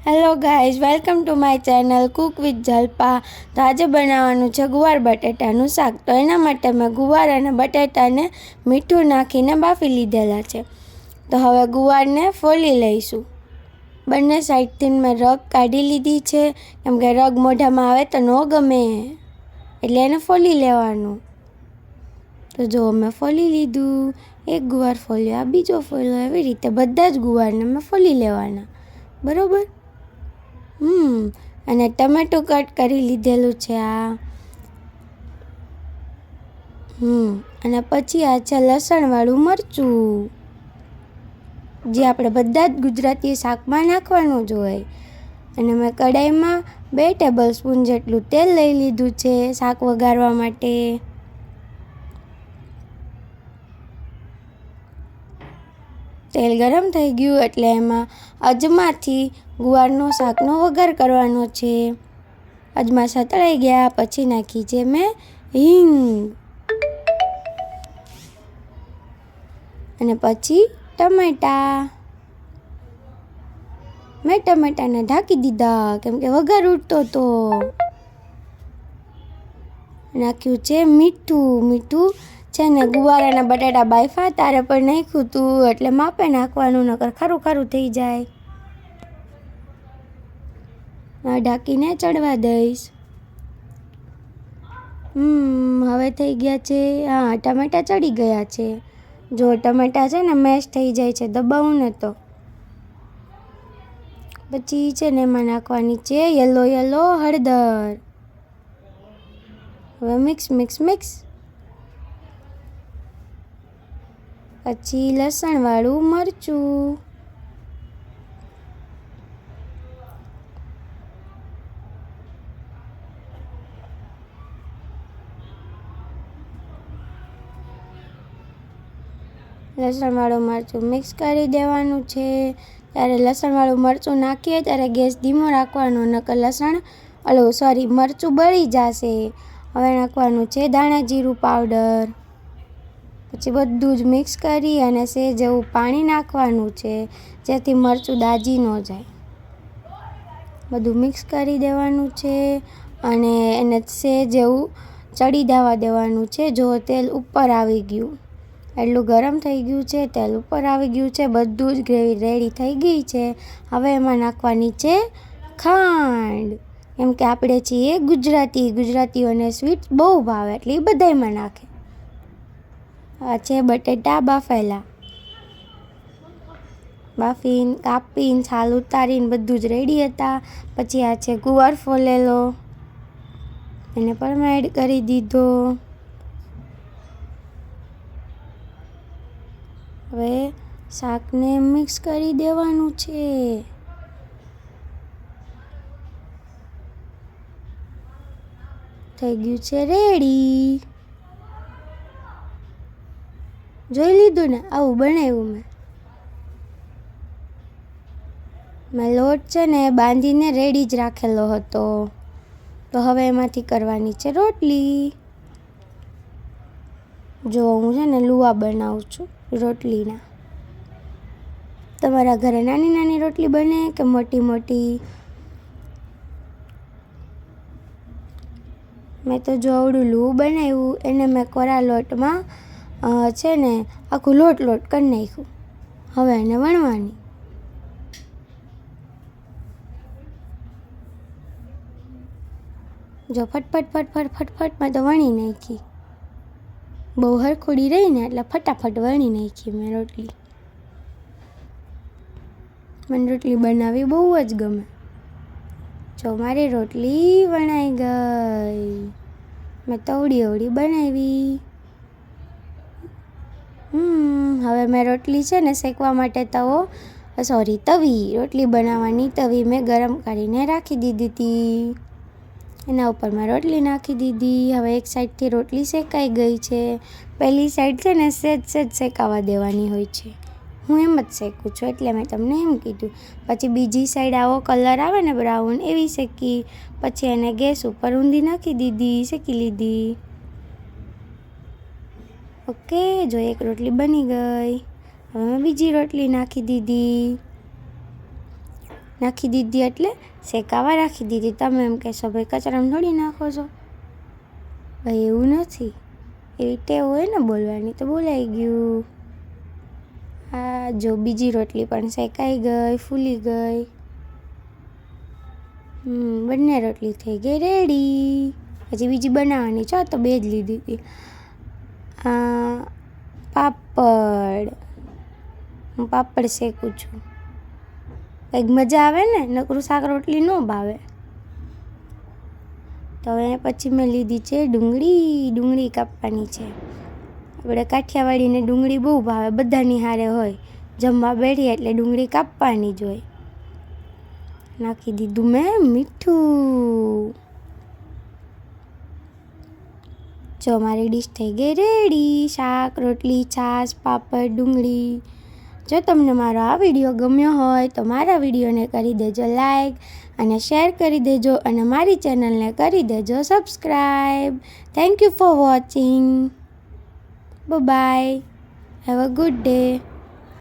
Hello guys, welcome to my channel Cook with Jalpa. તો આજે બનાવવાનું છે ગુવાર બટેટાનું શાક. તો એના માટે મેં ગુવાર અને બટેટાને મીઠું નાખીને બાફી લીધેલા છે. તો હવે ગુવારને ફોલી લઈશું. બંને સાઈડથી મેં રગ કાઢી લીધી છે, કેમ કે રગ મોઢામાં આવે તો ન ગમે, એટલે એને ફોલી લેવાનું. તો જો મેં ફોલી લીધું, એક ગુવાર ફોલ્યો, આ બીજો ફોલ્યો, એવી રીતે બધા જ ગુવારને મેં ફોલી લેવાના, બરાબર. અને ટમેટું કટ કરી લીધેલું છે આ. અને પછી આ છે લસણવાળું મરચું, જે આપણે બધા જ ગુજરાતી શાકમાં નાખવાનું જ હોય. અને મેં કઢાઈમાં 2 ટેબલ સ્પૂન જેટલું તેલ લઈ લીધું છે શાક વઘારવા માટે. તેલ ગરમ થઈ ગયું એટલે એમાં અજમાથી ગુવારનો શાકનો વઘાર કરવાનો છે. અજમા સતળાઈ ગયા પછી નાખી છે મેં હિંગ, અને પછી ટમેટા. મેં ટમેટાને ઢાંકી દીધા કેમ કે વઘાર ઉઠતો હતો. નાખ્યું છે મીઠું છે ને ગુવાર અને બટાટા બાફા તારે પણ નાખ્યું હતું, એટલે માપે નાખવાનું, નકર ખારું ખારું થઈ જાય. ઢાંકીને ચડવા દઈશ. હવે થઈ ગયા છે. હા, ટમેટા ચડી ગયા છે. જો ટમેટા છે ને મેશ થઈ જાય છે, દબાવું ને તો. પછી છે ને એમાં નાખવાની છે યલો હળદર. હવે મિક્સ. પછી લસણવાળું મરચું. લસણવાળું મરચું મિક્સ કરી દેવાનું છે. ત્યારે લસણવાળું મરચું નાખીએ ત્યારે ગેસ ધીમો રાખવાનો, નકર મરચું બળી જશે. હવે નાખવાનું છે ધાણા જીરું પાવડર. પછી બધું જ મિક્સ કરી અને સેજ એવું પાણી નાખવાનું છે, જેથી મરચું દાજી ન જાય. બધું મિક્સ કરી દેવાનું છે અને એને સેજ એવું ચડી જવા દેવાનું છે. જો તેલ ઉપર આવી ગયું, એટલું ગરમ થઈ ગયું છે, તેલ ઉપર આવી ગયું છે, બધું જ ગ્રેવી રેડી થઈ ગઈ છે. હવે એમાં નાખવાની છે ખાંડ, કેમ કે આપણે છીએ ગુજરાતીઓને સ્વીટ બહુ ભાવે, એટલે એ બધામાં નાખે. આ છે બટેટા બાફેલા, બાફીને કાપીને છાલ ઉતારીને બધું જ રેડી હતા. પછી આ છે ગુવાર ફોલેલો, એને પણ મેં એડ કરી દીધો. હવે શાકને મિક્સ કરી દેવાનું છે. થઈ ગયું છે રેડી. જોઈ લીધું ને, આવું બનાવ્યું મેં લોટ છે ને બાંધીને રેડી જ રાખેલો હતો. તો હવે એમાંથી કરવાની છે રોટલી. જો હું છે ને લુવા બનાવું છું રોટલીના. તમારા ઘરે નાની રોટલી બને કે મોટી? મેં તો જો આવડું લુવું બનાવ્યું, એને મેં કોરા લોટમાં છે ને આખું લોટ કરી નાખ્યું. હવે એને વણવાની. જો ફટફટ મેં તો વણી નાખી. બહુ હરખુડી રહી ને એટલે ફટાફટ વણી નાખી મેં રોટલી. મને રોટલી બનાવવી બહુ જ ગમે. જો મારી રોટલી વણાઈ ગઈ. મેં તવડી બનાવી. હવે મેં રોટલી છે ને શેકવા માટે તવી રોટલી બનાવવાની તવી મેં ગરમ કરીને રાખી દીધી હતી. એના ઉપર મેં રોટલી નાખી દીધી. હવે એક સાઈડથી રોટલી શેકાઈ ગઈ છે. પહેલી સાઈડ છે ને સેજ શેકાવા દેવાની હોય છે. હું એમ જ શેકું છું, એટલે મેં તમને એમ કીધું. પછી બીજી સાઈડ આવો કલર આવે ને બ્રાઉન, એવી શેકી. પછી એને ગેસ ઉપર ઊંધી નાખી દીધી, શેકી લીધી. ઓકે, જો એક રોટલી બની ગઈ. હવે મેં બીજી રોટલી નાખી દીધી. નાખી દીધી એટલે શેકાવા રાખી દીધી. તમે એમ કહેશો ભાઈ કચરામાં થોડી નાખો છો. ભાઈ એવું નથી, એવી ટેવ હોય ને બોલવાની, તો બોલાઈ ગયું. હા જો બીજી રોટલી પણ શેકાઈ ગઈ, ફૂલી ગઈ. બંને રોટલી થઈ ગઈ રેડી. હજી બીજી બનાવવાની છે, તો 2 જ લીધી હતી. પાપડ, હું પાપડ શેકું છું. કંઈક મજા આવે ને, નકરું શાક રોટલી ન ભાવે. તો હવે પછી મેં લીધી છે ડુંગળી કાપવાની છે. આપણે કાઠિયાવાડીને ડુંગળી બહુ ભાવે, બધાની હારે હોય. જમવા બેઠીએ એટલે ડુંગળી કાપવાની જ હોય. નાખી દીધું મેં મીઠું. જો મારી ડીશ થઈ ગઈ રેડી. શાક રોટલી છાશ પાપડ ડુંગળી. જો તમને મારો આ વિડીયો ગમ્યો હોય તો મારા વિડીયોને કરી દેજો લાઈક અને શેર કરી દેજો, અને મારી ચેનલને કરી દેજો subscribe. Thank you for watching. Bye. Have a good day.